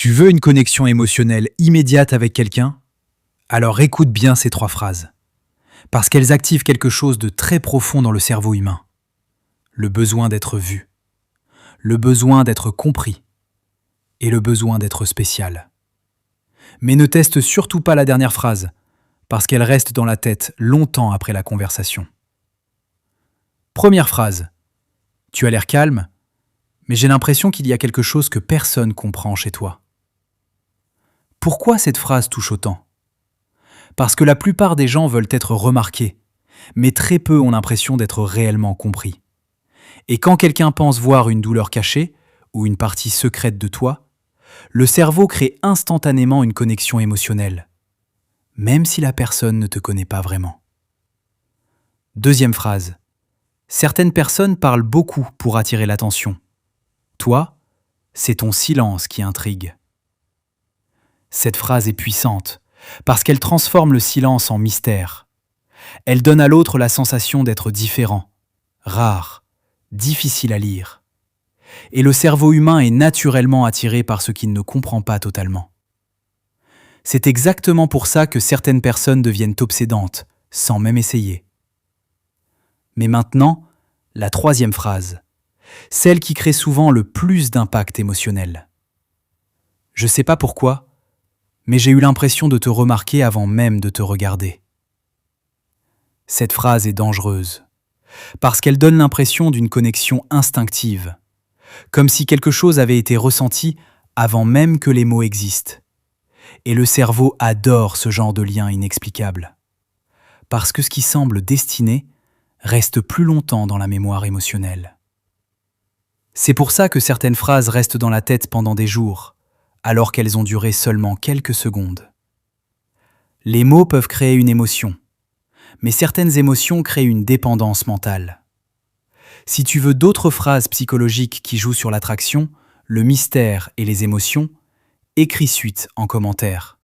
Tu veux une connexion émotionnelle immédiate avec quelqu'un? Alors écoute bien ces 3 phrases, parce qu'elles activent quelque chose de très profond dans le cerveau humain. Le besoin d'être vu, le besoin d'être compris et le besoin d'être spécial. Mais ne teste surtout pas la dernière phrase, parce qu'elle reste dans la tête longtemps après la conversation. Première phrase. Tu as l'air calme, mais j'ai l'impression qu'il y a quelque chose que personne comprend chez toi. Pourquoi cette phrase touche autant? Parce que la plupart des gens veulent être remarqués, mais très peu ont l'impression d'être réellement compris. Et quand quelqu'un pense voir une douleur cachée ou une partie secrète de toi, le cerveau crée instantanément une connexion émotionnelle, même si la personne ne te connaît pas vraiment. Deuxième phrase. Certaines personnes parlent beaucoup pour attirer l'attention. Toi, c'est ton silence qui intrigue. Cette phrase est puissante, parce qu'elle transforme le silence en mystère. Elle donne à l'autre la sensation d'être différent, rare, difficile à lire. Et le cerveau humain est naturellement attiré par ce qu'il ne comprend pas totalement. C'est exactement pour ça que certaines personnes deviennent obsédantes, sans même essayer. Mais maintenant, la troisième phrase, celle qui crée souvent le plus d'impact émotionnel. Je sais pas pourquoi, mais j'ai eu l'impression de te remarquer avant même de te regarder. Cette phrase est dangereuse, parce qu'elle donne l'impression d'une connexion instinctive, comme si quelque chose avait été ressenti avant même que les mots existent. Et le cerveau adore ce genre de lien inexplicable, parce que ce qui semble destiné reste plus longtemps dans la mémoire émotionnelle. C'est pour ça que certaines phrases restent dans la tête pendant des jours, alors qu'elles ont duré seulement quelques secondes. Les mots peuvent créer une émotion, mais certaines émotions créent une dépendance mentale. Si tu veux d'autres phrases psychologiques qui jouent sur l'attraction, le mystère et les émotions, écris suite en commentaire.